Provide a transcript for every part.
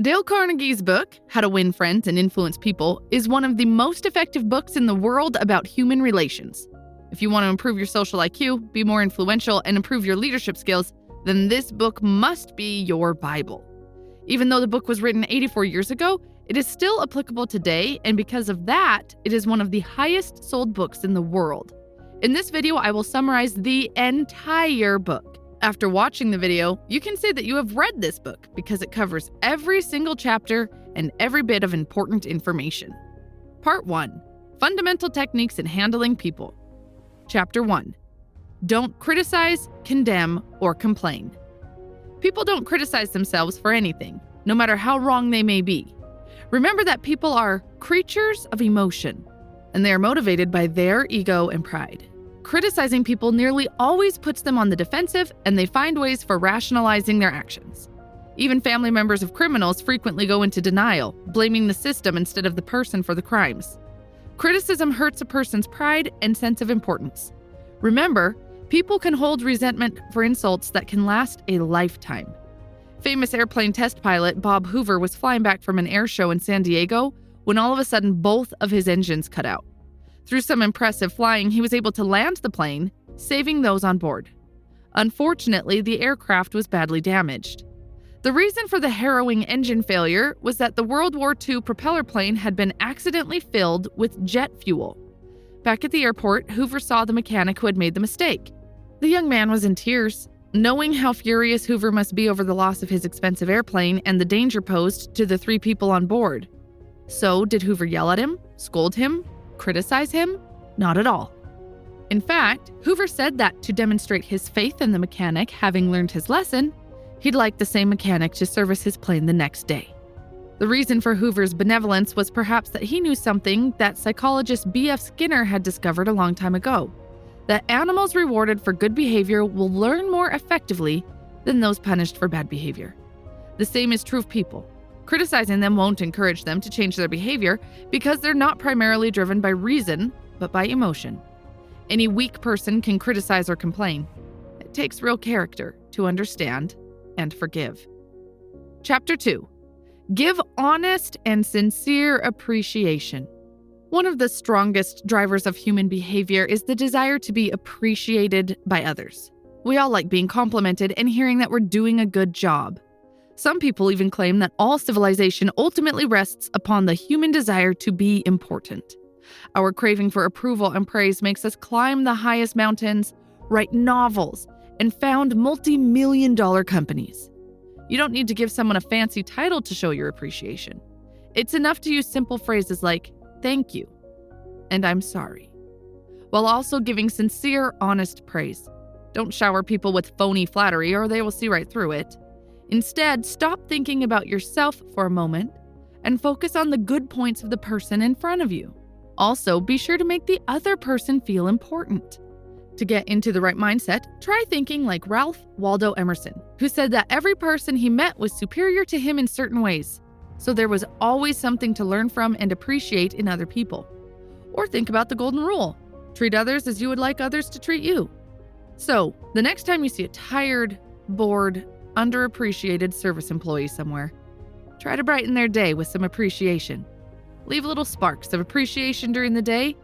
Dale Carnegie's book, How to Win Friends and Influence People, is one of the most effective books in the world about human relations. If you want to improve your social IQ, be more influential, and improve your leadership skills, then this book must be your Bible. Even though the book was written 84 years ago, it is still applicable today, and because of that, it is one of the highest sold books in the world. In this video, I will summarize the entire book. After watching the video, you can say that you have read this book because it covers every single chapter and every bit of important information. Part 1. Fundamental Techniques in Handling People. Chapter 1. Don't criticize, condemn, or complain. People don't criticize themselves for anything, no matter how wrong they may be. Remember that people are creatures of emotion, and they are motivated by their ego and pride. Criticizing people nearly always puts them on the defensive, and they find ways for rationalizing their actions. Even family members of criminals frequently go into denial, blaming the system instead of the person for the crimes. Criticism hurts a person's pride and sense of importance. Remember, people can hold resentment for insults that can last a lifetime. Famous airplane test pilot Bob Hoover was flying back from an air show in San Diego when all of a sudden both of his engines cut out. Through some impressive flying, he was able to land the plane, saving those on board. Unfortunately, the aircraft was badly damaged. The reason for the harrowing engine failure was that the World War II propeller plane had been accidentally filled with jet fuel. Back at the airport, Hoover saw the mechanic who had made the mistake. The young man was in tears, knowing how furious Hoover must be over the loss of his expensive airplane and the danger posed to the 3 people on board. So, did Hoover yell at him, scold him, criticize him? Not at all. In fact, Hoover said that to demonstrate his faith in the mechanic having learned his lesson, he'd like the same mechanic to service his plane the next day. The reason for Hoover's benevolence was perhaps that he knew something that psychologist B.F. Skinner had discovered a long time ago, that animals rewarded for good behavior will learn more effectively than those punished for bad behavior. The same is true of people. Criticizing them won't encourage them to change their behavior because they're not primarily driven by reason, but by emotion. Any weak person can criticize or complain. It takes real character to understand and forgive. Chapter 2. Give honest and sincere appreciation. One of the strongest drivers of human behavior is the desire to be appreciated by others. We all like being complimented and hearing that we're doing a good job. Some people even claim that all civilization ultimately rests upon the human desire to be important. Our craving for approval and praise makes us climb the highest mountains, write novels, and found multi-million-dollar companies. You don't need to give someone a fancy title to show your appreciation. It's enough to use simple phrases like, "Thank you," and "I'm sorry," while also giving sincere, honest praise. Don't shower people with phony flattery or they will see right through it. Instead, stop thinking about yourself for a moment and focus on the good points of the person in front of you. Also, be sure to make the other person feel important. To get into the right mindset, try thinking like Ralph Waldo Emerson, who said that every person he met was superior to him in certain ways, so there was always something to learn from and appreciate in other people. Or think about the golden rule: treat others as you would like others to treat you. So, the next time you see a tired, bored, underappreciated service employee somewhere, try to brighten their day with some appreciation. Leave little sparks of appreciation during the day.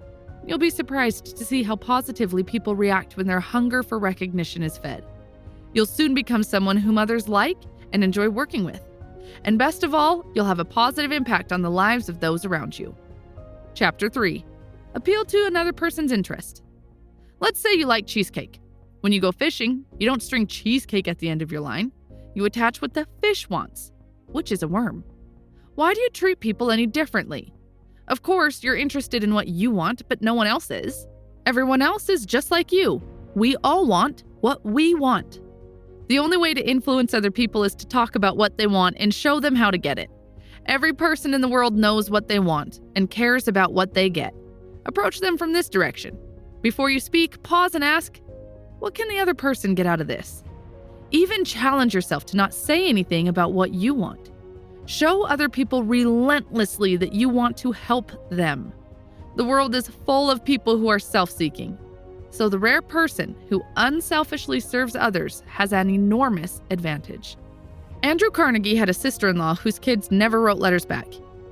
You'll be surprised to see how positively people react when their hunger for recognition is fed. You'll soon become someone whom others like and enjoy working with. And best of all, you'll have a positive impact on the lives of those around you. Chapter 3. Appeal to another person's interest. Let's say you like cheesecake. When you go fishing, you don't string cheesecake at the end of your line. You attach what the fish wants, which is a worm. Why do you treat people any differently? Of course, you're interested in what you want, but no one else is. Everyone else is just like you. We all want what we want. The only way to influence other people is to talk about what they want and show them how to get it. Every person in the world knows what they want and cares about what they get. Approach them from this direction. Before you speak, pause and ask, what can the other person get out of this? Even challenge yourself to not say anything about what you want. Show other people relentlessly that you want to help them. The world is full of people who are self-seeking. So the rare person who unselfishly serves others has an enormous advantage. Andrew Carnegie had a sister-in-law whose kids never wrote letters back.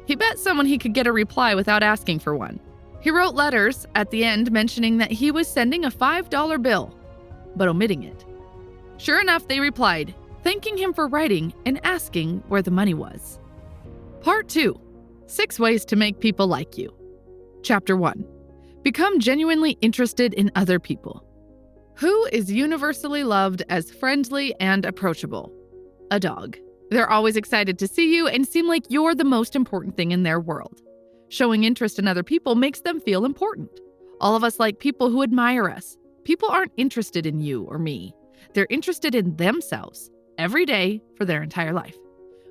He bet someone he could get a reply without asking for one. He wrote letters at the end mentioning that he was sending a $5 bill, but omitting it. Sure enough, they replied, thanking him for writing and asking where the money was. Part 2. 6 ways to make people like you. Chapter 1. Become genuinely interested in other people. Who is universally loved as friendly and approachable? A dog. They're always excited to see you and seem like you're the most important thing in their world. Showing interest in other people makes them feel important. All of us like people who admire us. People aren't interested in you or me. They're interested in themselves every day for their entire life.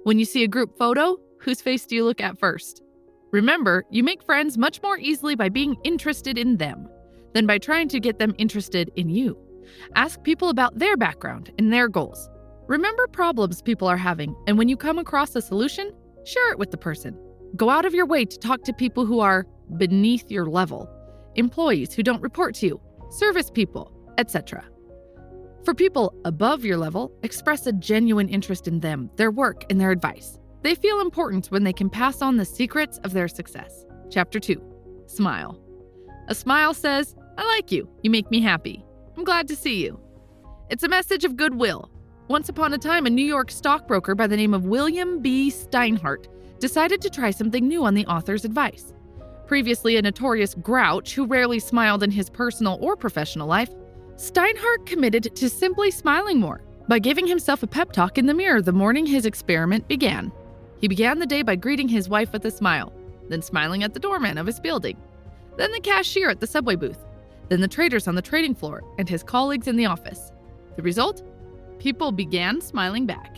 When you see a group photo, whose face do you look at first? Remember, you make friends much more easily by being interested in them than by trying to get them interested in you. Ask people about their background and their goals. Remember problems people are having, and when you come across a solution, share it with the person. Go out of your way to talk to people who are beneath your level, employees who don't report to you, service people, etc. For people above your level, express a genuine interest in them, their work, and their advice. They feel important when they can pass on the secrets of their success. Chapter 2. Smile. A smile says, I like you. You make me happy. I'm glad to see you. It's a message of goodwill. Once upon a time, a New York stockbroker by the name of William B. Steinhardt decided to try something new on the author's advice. Previously a notorious grouch who rarely smiled in his personal or professional life, Steinhardt committed to simply smiling more by giving himself a pep talk in the mirror the morning his experiment began. He began the day by greeting his wife with a smile, then smiling at the doorman of his building, then the cashier at the subway booth, then the traders on the trading floor and his colleagues in the office. The result? People began smiling back.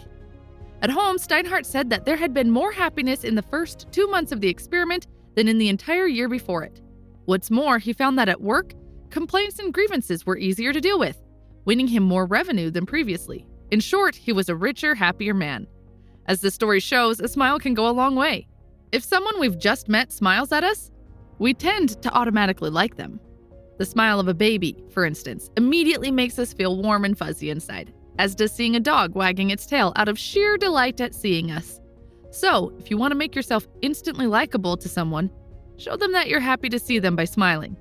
At home, Steinhardt said that there had been more happiness in the first 2 months of the experiment than in the entire year before it. What's more, he found that at work, complaints and grievances were easier to deal with, winning him more revenue than previously. In short, he was a richer, happier man. As the story shows, a smile can go a long way. If someone we've just met smiles at us, we tend to automatically like them. The smile of a baby, for instance, immediately makes us feel warm and fuzzy inside, as does seeing a dog wagging its tail out of sheer delight at seeing us. So, if you want to make yourself instantly likable to someone, show them that you're happy to see them by smiling.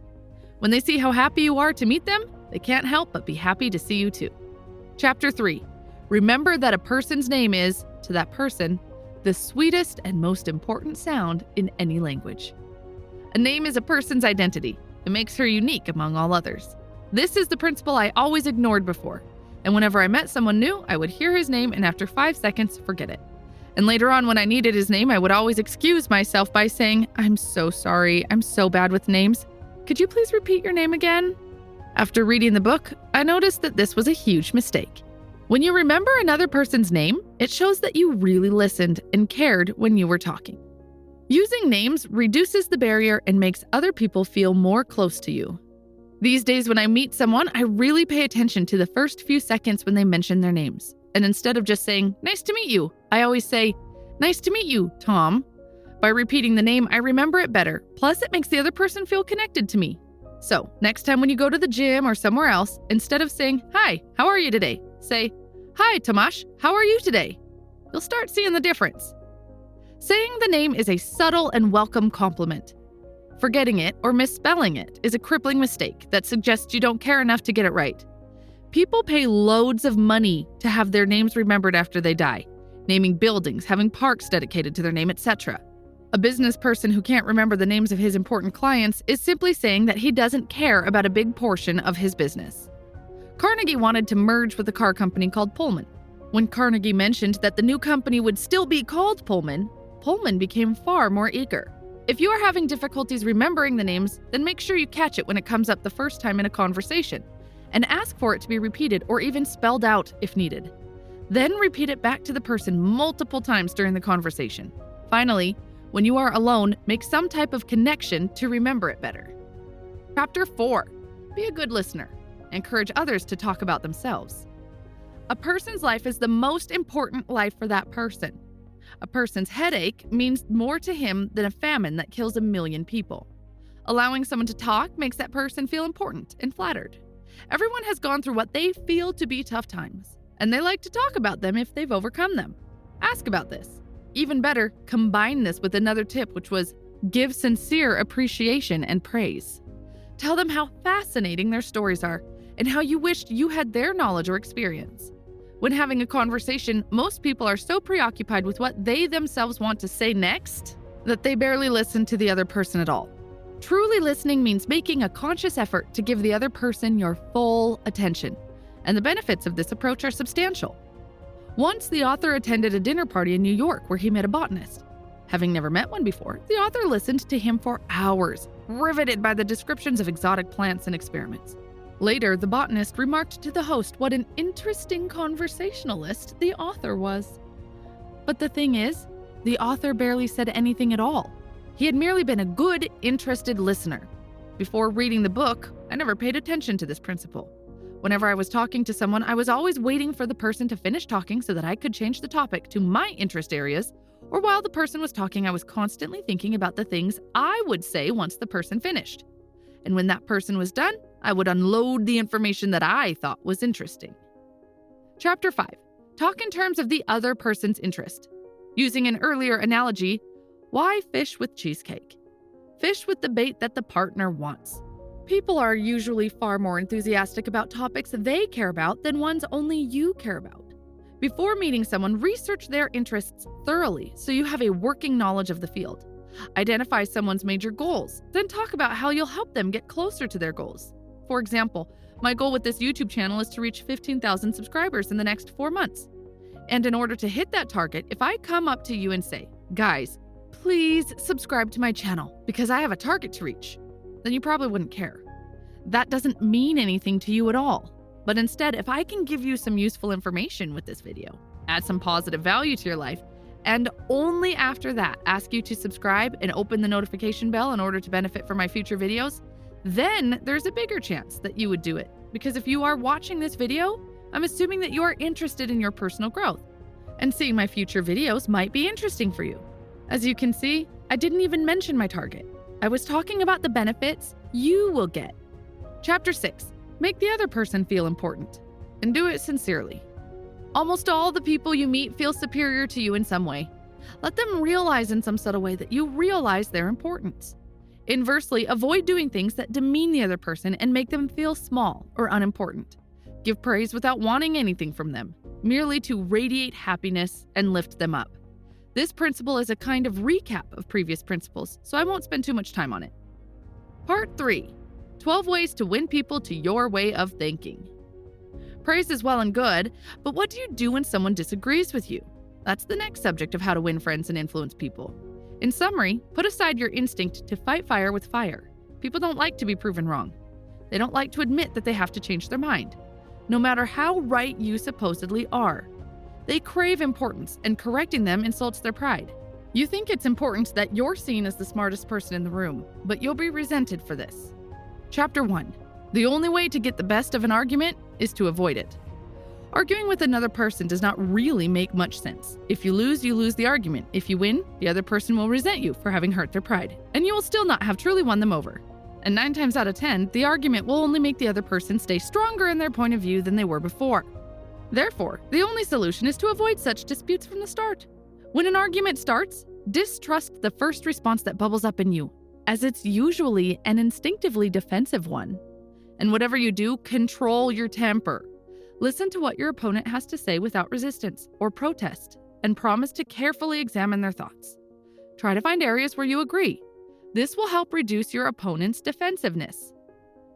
When they see how happy you are to meet them, they can't help but be happy to see you too. Chapter 3. Remember that a person's name is, to that person, the sweetest and most important sound in any language. A name is a person's identity. It makes her unique among all others. This is the principle I always ignored before. And whenever I met someone new, I would hear his name and after 5 seconds, forget it. And later on, when I needed his name, I would always excuse myself by saying, I'm so sorry, I'm so bad with names. Could you please repeat your name again? After reading the book, I noticed that this was a huge mistake. When you remember another person's name, it shows that you really listened and cared when you were talking. Using names reduces the barrier and makes other people feel more close to you. These days when I meet someone, I really pay attention to the first few seconds when they mention their names. And instead of just saying, nice to meet you, I always say, nice to meet you, Tom. By repeating the name, I remember it better. Plus, it makes the other person feel connected to me. So, next time when you go to the gym or somewhere else, instead of saying, hi, how are you today? Say, hi, Tomasz, how are you today? You'll start seeing the difference. Saying the name is a subtle and welcome compliment. Forgetting it or misspelling it is a crippling mistake that suggests you don't care enough to get it right. People pay loads of money to have their names remembered after they die, naming buildings, having parks dedicated to their name, etc. A business person who can't remember the names of his important clients is simply saying that he doesn't care about a big portion of his business. Carnegie wanted to merge with a car company called Pullman. When Carnegie mentioned that the new company would still be called Pullman, Pullman became far more eager. If you are having difficulties remembering the names, then make sure you catch it when it comes up the first time in a conversation, and ask for it to be repeated or even spelled out if needed. Then repeat it back to the person multiple times during the conversation. Finally, when you are alone, make some type of connection to remember it better. Chapter 4. Be a good listener. Encourage others to talk about themselves. A person's life is the most important life for that person. A person's headache means more to him than a famine that kills 1 million people. Allowing someone to talk makes that person feel important and flattered. Everyone has gone through what they feel to be tough times, and they like to talk about them if they've overcome them. Ask about this. Even better, combine this with another tip, which was give sincere appreciation and praise. Tell them how fascinating their stories are and how you wished you had their knowledge or experience. When having a conversation, most people are so preoccupied with what they themselves want to say next that they barely listen to the other person at all. Truly listening means making a conscious effort to give the other person your full attention, and the benefits of this approach are substantial. Once, the author attended a dinner party in New York where he met a botanist. Having never met one before, the author listened to him for hours, riveted by the descriptions of exotic plants and experiments. Later, the botanist remarked to the host what an interesting conversationalist the author was. But the thing is, the author barely said anything at all. He had merely been a good, interested listener. Before reading the book, I never paid attention to this principle. Whenever I was talking to someone, I was always waiting for the person to finish talking so that I could change the topic to my interest areas, or while the person was talking, I was constantly thinking about the things I would say once the person finished. And when that person was done, I would unload the information that I thought was interesting. Chapter 5. Talk in terms of the other person's interest. Using an earlier analogy, why fish with cheesecake? Fish with the bait that the partner wants. People are usually far more enthusiastic about topics they care about than ones only you care about. Before meeting someone, research their interests thoroughly so you have a working knowledge of the field. Identify someone's major goals, then talk about how you'll help them get closer to their goals. For example, my goal with this YouTube channel is to reach 15,000 subscribers in the next 4 months. And in order to hit that target, if I come up to you and say, guys, please subscribe to my channel because I have a target to reach, then you probably wouldn't care. That doesn't mean anything to you at all. But instead, if I can give you some useful information with this video, add some positive value to your life, and only after that ask you to subscribe and open the notification bell in order to benefit from my future videos, then there's a bigger chance that you would do it. Because if you are watching this video, I'm assuming that you are interested in your personal growth, and seeing my future videos might be interesting for you. As you can see, I didn't even mention my target. I was talking about the benefits you will get. Chapter 6. Make the other person feel important, and do it sincerely. Almost all the people you meet feel superior to you in some way. Let them realize in some subtle way that you realize their importance. Inversely, avoid doing things that demean the other person and make them feel small or unimportant. Give praise without wanting anything from them, merely to radiate happiness and lift them up. This principle is a kind of recap of previous principles, so I won't spend too much time on it. Part 3. 12 ways to win people to your way of thinking. Praise is well and good, but what do you do when someone disagrees with you? That's the next subject of how to win friends and influence people. In summary, put aside your instinct to fight fire with fire. People don't like to be proven wrong. They don't like to admit that they have to change their mind, no matter how right you supposedly are. They crave importance, and correcting them insults their pride. You think it's important that you're seen as the smartest person in the room, but you'll be resented for this. Chapter 1. The only way to get the best of an argument is to avoid it. Arguing with another person does not really make much sense. If you lose the argument. If you win, the other person will resent you for having hurt their pride, and you will still not have truly won them over. And 9 times out of 10, the argument will only make the other person stay stronger in their point of view than they were before. Therefore, the only solution is to avoid such disputes from the start. When an argument starts, distrust the first response that bubbles up in you, as it's usually an instinctively defensive one. And whatever you do, control your temper. Listen to what your opponent has to say without resistance or protest, and promise to carefully examine their thoughts. Try to find areas where you agree. This will help reduce your opponent's defensiveness.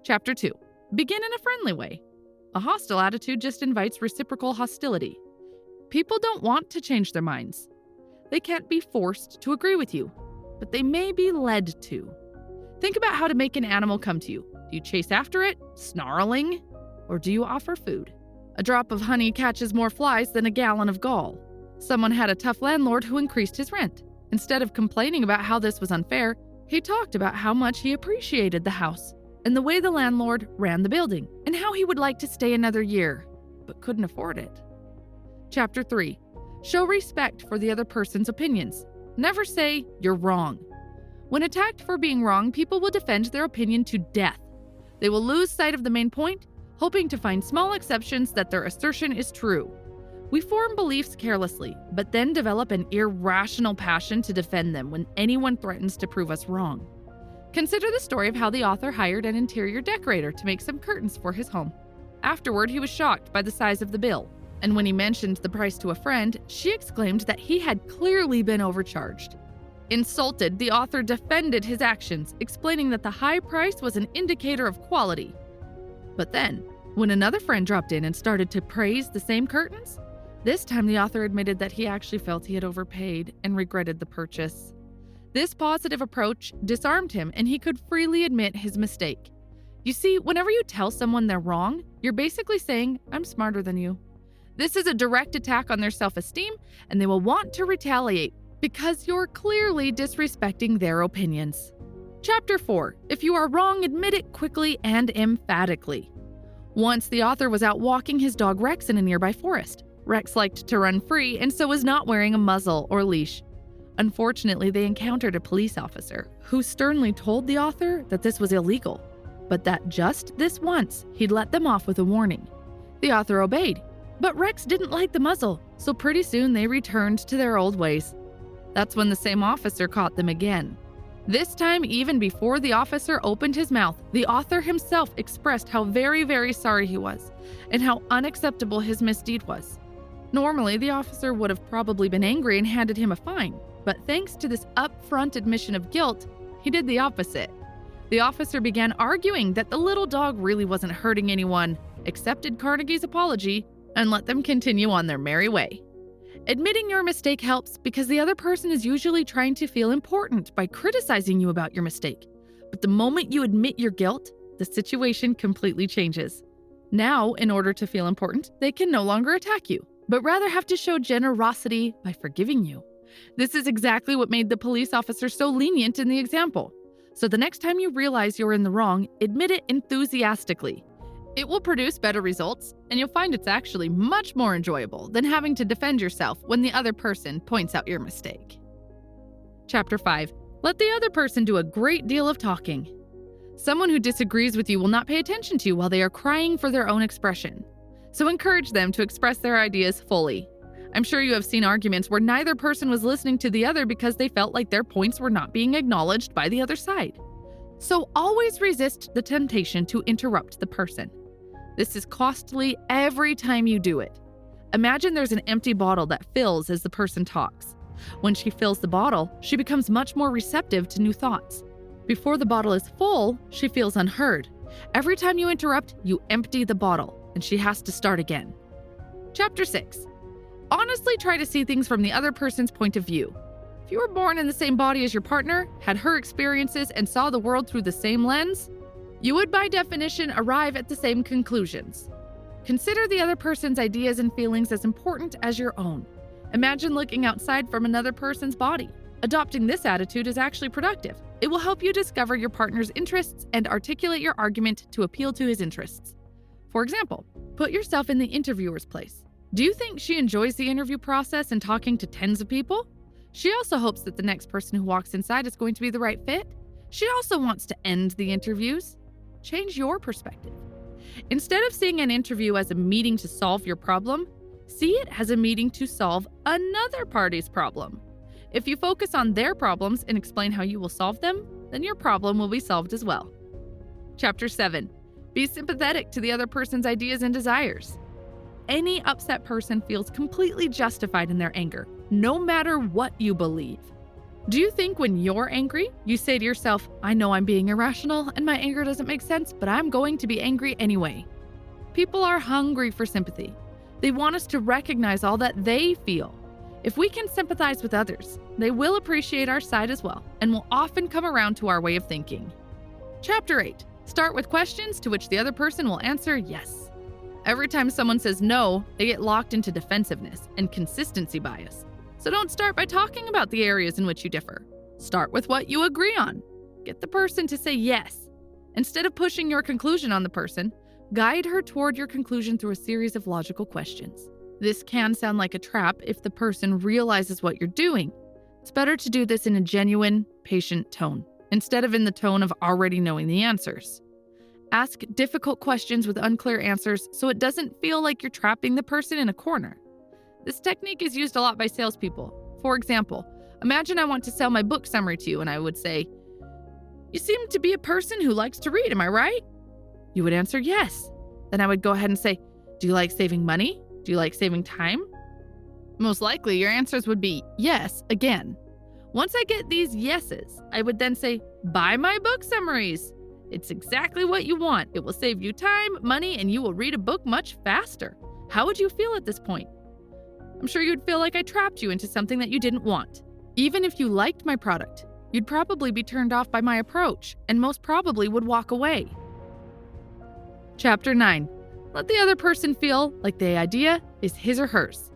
Chapter 2. Begin in a friendly way. A hostile attitude just invites reciprocal hostility. People don't want to change their minds. They can't be forced to agree with you, but they may be led to. Think about how to make an animal come to you. Do you chase after it, snarling, or do you offer food? A drop of honey catches more flies than a gallon of gall. Someone had a tough landlord who increased his rent. Instead of complaining about how this was unfair, he talked about how much he appreciated the house and the way the landlord ran the building, and how he would like to stay another year, but couldn't afford it. Chapter 3. Show respect for the other person's opinions. Never say, "You're wrong." When attacked for being wrong, people will defend their opinion to death. They will lose sight of the main point, hoping to find small exceptions that their assertion is true. We form beliefs carelessly, but then develop an irrational passion to defend them when anyone threatens to prove us wrong. Consider the story of how the author hired an interior decorator to make some curtains for his home. Afterward, he was shocked by the size of the bill, and when he mentioned the price to a friend, she exclaimed that he had clearly been overcharged. Insulted, the author defended his actions, explaining that the high price was an indicator of quality. But then, when another friend dropped in and started to praise the same curtains, this time the author admitted that he actually felt he had overpaid and regretted the purchase. This positive approach disarmed him, and he could freely admit his mistake. You see, whenever you tell someone they're wrong, you're basically saying, "I'm smarter than you." This is a direct attack on their self-esteem, and they will want to retaliate because you're clearly disrespecting their opinions. Chapter 4. If you are wrong, admit it quickly and emphatically. Once the author was out walking his dog Rex in a nearby forest. Rex liked to run free and so was not wearing a muzzle or leash. Unfortunately, they encountered a police officer who sternly told the author that this was illegal, but that just this once he'd let them off with a warning. The author obeyed, but Rex didn't like the muzzle, so pretty soon they returned to their old ways. That's when the same officer caught them again. This time, even before the officer opened his mouth, the author himself expressed how very, very sorry he was and how unacceptable his misdeed was. Normally, the officer would have probably been angry and handed him a fine, but thanks to this upfront admission of guilt, he did the opposite. The officer began arguing that the little dog really wasn't hurting anyone, accepted Carnegie's apology, and let them continue on their merry way. Admitting your mistake helps because the other person is usually trying to feel important by criticizing you about your mistake. But the moment you admit your guilt, the situation completely changes. Now, in order to feel important, they can no longer attack you, but rather have to show generosity by forgiving you. This is exactly what made the police officer so lenient in the example. So the next time you realize you're in the wrong, admit it enthusiastically. It will produce better results, and you'll find it's actually much more enjoyable than having to defend yourself when the other person points out your mistake. Chapter 5. Let the other person do a great deal of talking. Someone who disagrees with you will not pay attention to you while they are crying for their own expression. So encourage them to express their ideas fully. I'm sure you have seen arguments where neither person was listening to the other because they felt like their points were not being acknowledged by the other side. So always resist the temptation to interrupt the person. This is costly every time you do it. Imagine there's an empty bottle that fills as the person talks. When she fills the bottle, she becomes much more receptive to new thoughts. Before the bottle is full, she feels unheard. Every time you interrupt, you empty the bottle, and she has to start again. Chapter 6. Honestly try to see things from the other person's point of view. If you were born in the same body as your partner, had her experiences, and saw the world through the same lens, you would by definition arrive at the same conclusions. Consider the other person's ideas and feelings as important as your own. Imagine looking outside from another person's body. Adopting this attitude is actually productive. It will help you discover your partner's interests and articulate your argument to appeal to his interests. For example, put yourself in the interviewer's place. Do you think she enjoys the interview process and talking to tens of people? She also hopes that the next person who walks inside is going to be the right fit. She also wants to end the interviews. Change your perspective. Instead of seeing an interview as a meeting to solve your problem, see it as a meeting to solve another party's problem. If you focus on their problems and explain how you will solve them, then your problem will be solved as well. Chapter 7. Be sympathetic to the other person's ideas and desires. Any upset person feels completely justified in their anger, no matter what you believe. Do you think when you're angry, you say to yourself, I know I'm being irrational and my anger doesn't make sense, but I'm going to be angry anyway? People are hungry for sympathy. They want us to recognize all that they feel. If we can sympathize with others, they will appreciate our side as well and will often come around to our way of thinking. Chapter 8. Start with questions to which the other person will answer yes. Every time someone says no, they get locked into defensiveness and consistency bias. So don't start by talking about the areas in which you differ. Start with what you agree on. Get the person to say yes. Instead of pushing your conclusion on the person, guide her toward your conclusion through a series of logical questions. This can sound like a trap if the person realizes what you're doing. It's better to do this in a genuine, patient tone, instead of in the tone of already knowing the answers. Ask difficult questions with unclear answers so it doesn't feel like you're trapping the person in a corner. This technique is used a lot by salespeople. For example, imagine I want to sell my book summary to you and I would say, "You seem to be a person who likes to read, am I right?" You would answer yes. Then I would go ahead and say, "Do you like saving money? Do you like saving time?" Most likely your answers would be yes again. Once I get these yeses, I would then say, "Buy my book summaries. It's exactly what you want. It will save you time, money, and you will read a book much faster." How would you feel at this point? I'm sure you'd feel like I trapped you into something that you didn't want. Even if you liked my product, you'd probably be turned off by my approach and most probably would walk away. Chapter 9. Let the other person feel like the idea is his or hers.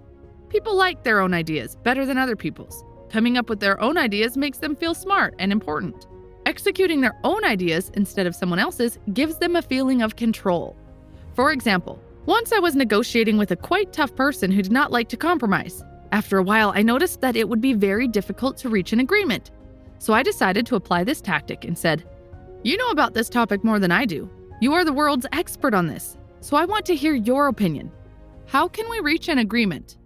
People like their own ideas better than other people's. Coming up with their own ideas makes them feel smart and important. Executing their own ideas instead of someone else's gives them a feeling of control. For example, once I was negotiating with a quite tough person who did not like to compromise. After a while, I noticed that it would be very difficult to reach an agreement. So I decided to apply this tactic and said, "You know about this topic more than I do. You are the world's expert on this, so I want to hear your opinion. How can we reach an agreement?"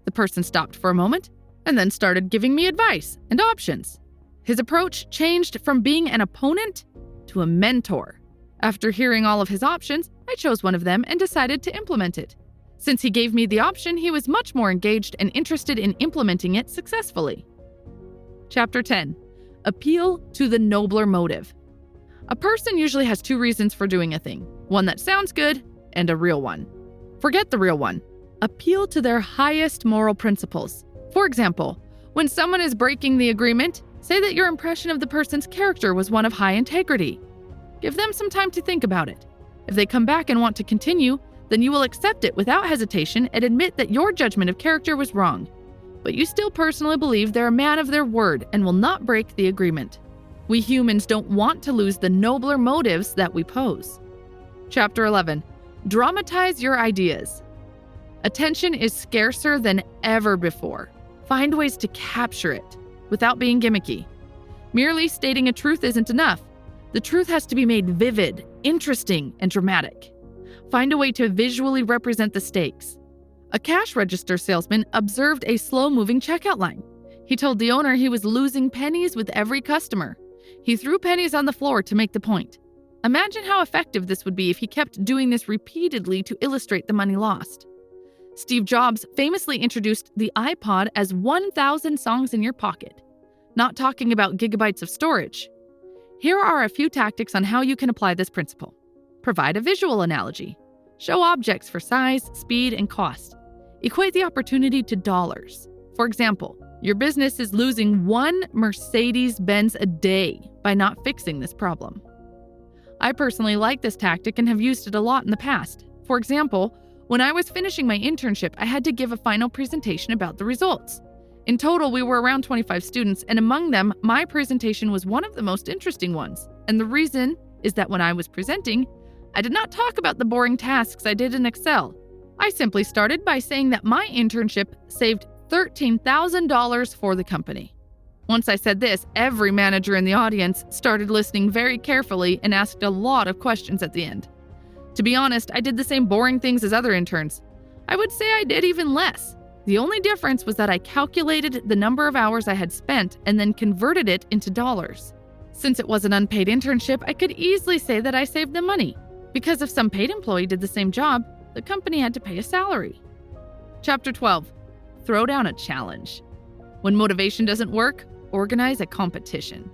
The person stopped for a moment and then started giving me advice and options. His approach changed from being an opponent to a mentor. After hearing all of his options, I chose one of them and decided to implement it. Since he gave me the option, he was much more engaged and interested in implementing it successfully. Chapter 10. Appeal to the nobler motive. A person usually has two reasons for doing a thing, one that sounds good and a real one. Forget the real one. Appeal to their highest moral principles. For example, when someone is breaking the agreement, say that your impression of the person's character was one of high integrity. Give them some time to think about it. If they come back and want to continue, then you will accept it without hesitation and admit that your judgment of character was wrong. But you still personally believe they're a man of their word and will not break the agreement. We humans don't want to lose the nobler motives that we pose. Chapter 11. Dramatize your ideas. Attention is scarcer than ever before. Find ways to capture it without being gimmicky. Merely stating a truth isn't enough. The truth has to be made vivid, interesting, and dramatic. Find a way to visually represent the stakes. A cash register salesman observed a slow-moving checkout line. He told the owner he was losing pennies with every customer. He threw pennies on the floor to make the point. Imagine how effective this would be if he kept doing this repeatedly to illustrate the money lost. Steve Jobs famously introduced the iPod as 1,000 songs in your pocket, not talking about gigabytes of storage. Here are a few tactics on how you can apply this principle. Provide a visual analogy. Show objects for size, speed, and cost. Equate the opportunity to dollars. For example, your business is losing one Mercedes-Benz a day by not fixing this problem. I personally like this tactic and have used it a lot in the past. For example, when I was finishing my internship, I had to give a final presentation about the results. In total, we were around 25 students, and among them, my presentation was one of the most interesting ones. And the reason is that when I was presenting, I did not talk about the boring tasks I did in Excel. I simply started by saying that my internship saved $13,000 for the company. Once I said this, every manager in the audience started listening very carefully and asked a lot of questions at the end. To be honest, I did the same boring things as other interns. I would say I did even less. The only difference was that I calculated the number of hours I had spent and then converted it into dollars. Since it was an unpaid internship, I could easily say that I saved them money. Because if some paid employee did the same job, the company had to pay a salary. Chapter 12. Throw down a challenge. When motivation doesn't work, organize a competition.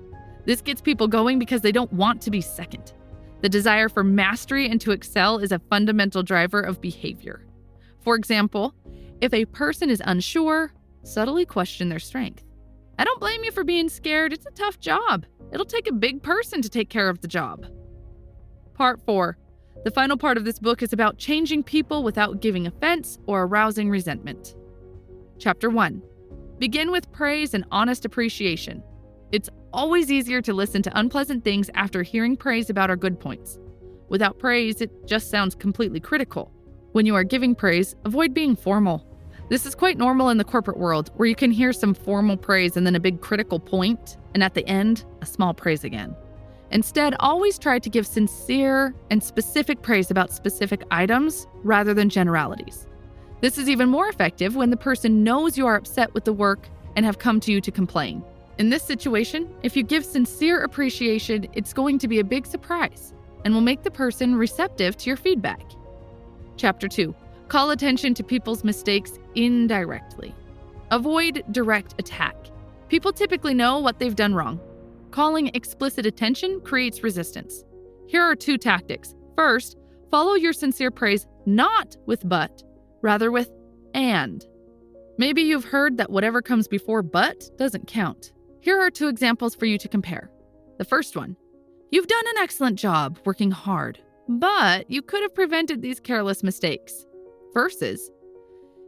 This gets people going because they don't want to be second. The desire for mastery and to excel is a fundamental driver of behavior. For example, if a person is unsure, subtly question their strength. I don't blame you for being scared. It's a tough job. It'll take a big person to take care of the job. Part 4. The final part of this book is about changing people without giving offense or arousing resentment. Chapter 1. Begin with praise and honest appreciation. It's always easier to listen to unpleasant things after hearing praise about our good points. Without praise, it just sounds completely critical. When you are giving praise, avoid being formal. This is quite normal in the corporate world, where you can hear some formal praise and then a big critical point, and at the end, a small praise again. Instead, always try to give sincere and specific praise about specific items rather than generalities. This is even more effective when the person knows you are upset with the work and have come to you to complain. In this situation, if you give sincere appreciation, it's going to be a big surprise and will make the person receptive to your feedback. Chapter 2. Call attention to people's mistakes indirectly. Avoid direct attack. People typically know what they've done wrong. Calling explicit attention creates resistance. Here are 2 tactics. First, follow your sincere praise not with but, rather with and. Maybe you've heard that whatever comes before but doesn't count. Here are 2 examples for you to compare. The first one, you've done an excellent job working hard, but you could have prevented these careless mistakes. Versus,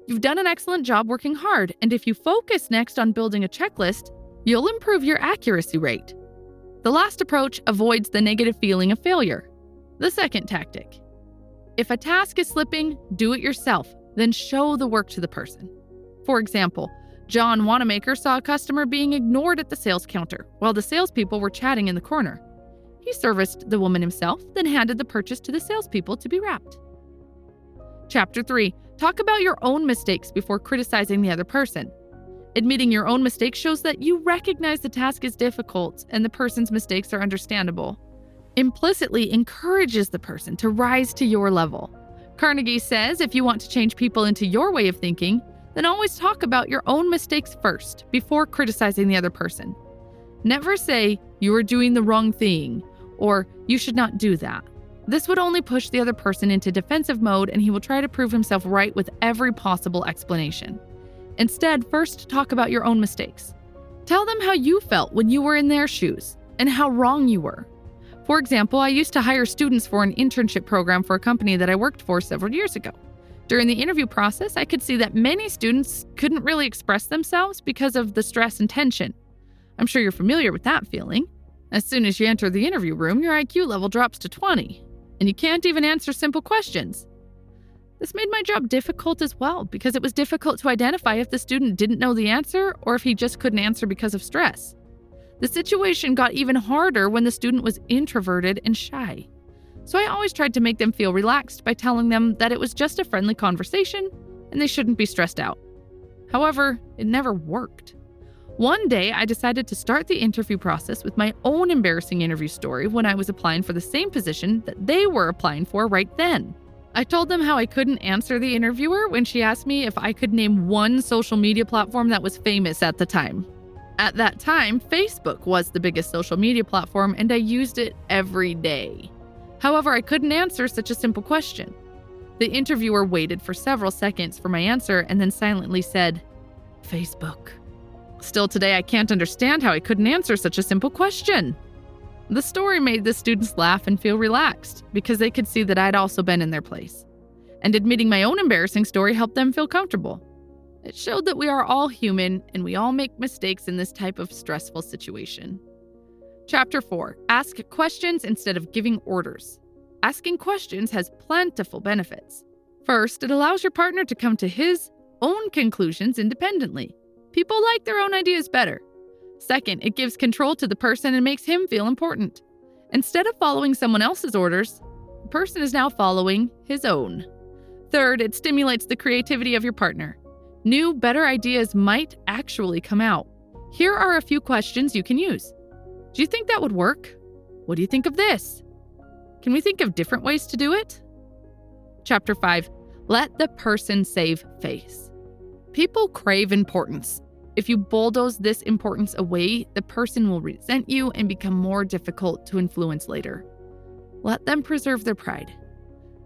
you've done an excellent job working hard, and if you focus next on building a checklist, you'll improve your accuracy rate. The last approach avoids the negative feeling of failure. The second tactic, if a task is slipping, do it yourself, then show the work to the person. For example, John Wanamaker saw a customer being ignored at the sales counter while the salespeople were chatting in the corner. He serviced the woman himself, then handed the purchase to the salespeople to be wrapped. Chapter 3. Talk about your own mistakes before criticizing the other person. Admitting your own mistakes shows that you recognize the task is difficult and the person's mistakes are understandable. Implicitly encourages the person to rise to your level. Carnegie says if you want to change people into your way of thinking, then always talk about your own mistakes first before criticizing the other person. Never say, you are doing the wrong thing, or you should not do that. This would only push the other person into defensive mode and he will try to prove himself right with every possible explanation. Instead, first talk about your own mistakes. Tell them how you felt when you were in their shoes and how wrong you were. For example, I used to hire students for an internship program for a company that I worked for several years ago. During the interview process, I could see that many students couldn't really express themselves because of the stress and tension. I'm sure you're familiar with that feeling. As soon as you enter the interview room, your IQ level drops to 20, and you can't even answer simple questions. This made my job difficult as well because it was difficult to identify if the student didn't know the answer or if he just couldn't answer because of stress. The situation got even harder when the student was introverted and shy. So I always tried to make them feel relaxed by telling them that it was just a friendly conversation and they shouldn't be stressed out. However, it never worked. One day, I decided to start the interview process with my own embarrassing interview story when I was applying for the same position that they were applying for right then. I told them how I couldn't answer the interviewer when she asked me if I could name one social media platform that was famous at the time. At that time, Facebook was the biggest social media platform and I used it every day. However, I couldn't answer such a simple question. The interviewer waited for several seconds for my answer and then silently said, Facebook. Still today, I can't understand how I couldn't answer such a simple question. The story made the students laugh and feel relaxed because they could see that I'd also been in their place. And admitting my own embarrassing story helped them feel comfortable. It showed that we are all human and we all make mistakes in this type of stressful situation. Chapter 4. Ask questions instead of giving orders. Asking questions has plentiful benefits. First, it allows your partner to come to his own conclusions independently. People like their own ideas better. Second, it gives control to the person and makes him feel important. Instead of following someone else's orders, the person is now following his own. Third, it stimulates the creativity of your partner. New, better ideas might actually come out. Here are a few questions you can use. Do you think that would work? What do you think of this? Can we think of different ways to do it? Chapter 5. Let the person save face. People crave importance. If you bulldoze this importance away, the person will resent you and become more difficult to influence later. Let them preserve their pride.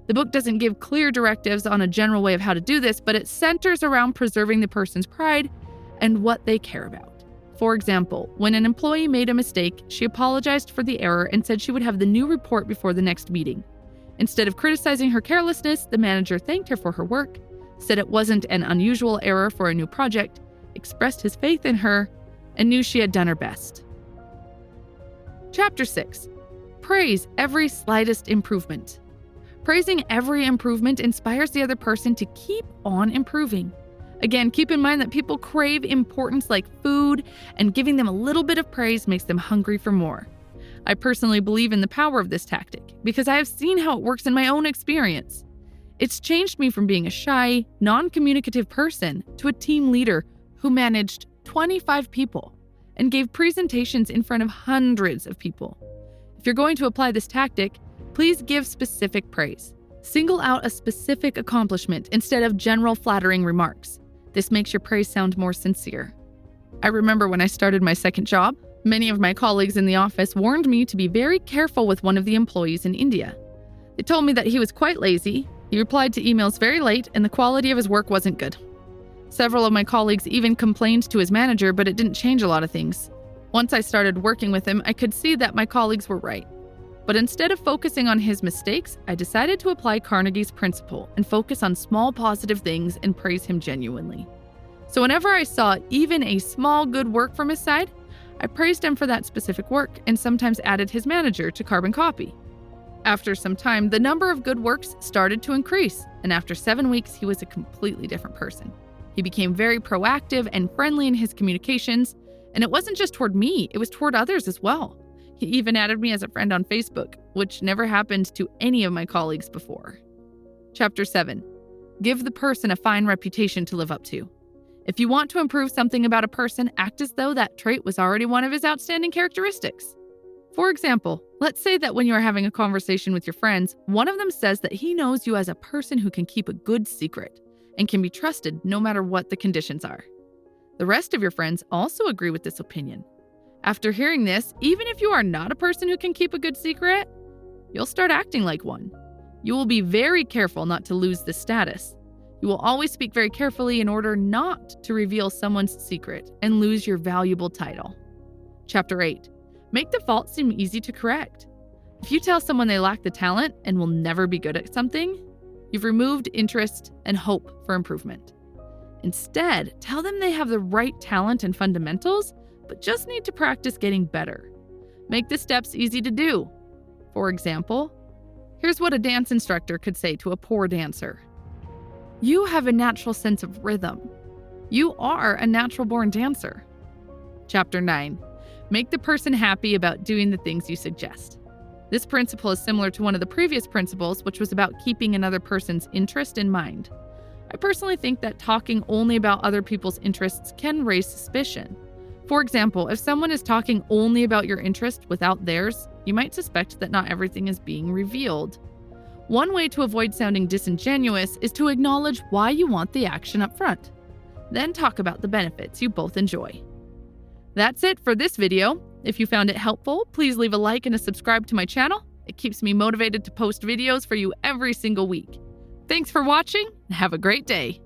The book doesn't give clear directives on a general way of how to do this, but it centers around preserving the person's pride and what they care about. For example, when an employee made a mistake, she apologized for the error and said she would have the new report before the next meeting. Instead of criticizing her carelessness, the manager thanked her for her work, said it wasn't an unusual error for a new project, expressed his faith in her, and knew she had done her best. Chapter 6. Praise every slightest improvement. Praising every improvement inspires the other person to keep on improving. Again, keep in mind that people crave importance like food, and giving them a little bit of praise makes them hungry for more. I personally believe in the power of this tactic because I have seen how it works in my own experience. It's changed me from being a shy, non-communicative person to a team leader who managed 25 people and gave presentations in front of hundreds of people. If you're going to apply this tactic, please give specific praise. Single out a specific accomplishment instead of general flattering remarks. This makes your praise sound more sincere. I remember when I started my second job, many of my colleagues in the office warned me to be very careful with one of the employees in India. They told me that he was quite lazy, he replied to emails very late, and the quality of his work wasn't good. Several of my colleagues even complained to his manager, but it didn't change a lot of things. Once I started working with him, I could see that my colleagues were right. But instead of focusing on his mistakes, I decided to apply Carnegie's principle and focus on small positive things and praise him genuinely. So whenever I saw even a small good work from his side, I praised him for that specific work and sometimes added his manager to carbon copy. After some time, the number of good works started to increase, and after 7 weeks, he was a completely different person. He became very proactive and friendly in his communications, and it wasn't just toward me, it was toward others as well. He even added me as a friend on Facebook, which never happened to any of my colleagues before. Chapter 7. Give the person a fine reputation to live up to. If you want to improve something about a person, act as though that trait was already one of his outstanding characteristics. For example, let's say that when you are having a conversation with your friends, one of them says that he knows you as a person who can keep a good secret and can be trusted no matter what the conditions are. The rest of your friends also agree with this opinion. After hearing this, even if you are not a person who can keep a good secret, you'll start acting like one. You will be very careful not to lose this status. You will always speak very carefully in order not to reveal someone's secret and lose your valuable title. Chapter 8. Make the fault seem easy to correct. If you tell someone they lack the talent and will never be good at something, you've removed interest and hope for improvement. Instead, tell them they have the right talent and fundamentals, but just need to practice getting better. Make the steps easy to do. For example, here's what a dance instructor could say to a poor dancer. You have a natural sense of rhythm. You are a natural-born dancer. Chapter 9. Make the person happy about doing the things you suggest. This principle is similar to one of the previous principles, which was about keeping another person's interest in mind. I personally think that talking only about other people's interests can raise suspicion. For example, if someone is talking only about your interest without theirs, you might suspect that not everything is being revealed. One way to avoid sounding disingenuous is to acknowledge why you want the action up front. Then talk about the benefits you both enjoy. That's it for this video. If you found it helpful, please leave a like and a subscribe to my channel. It keeps me motivated to post videos for you every single week. Thanks for watching and have a great day.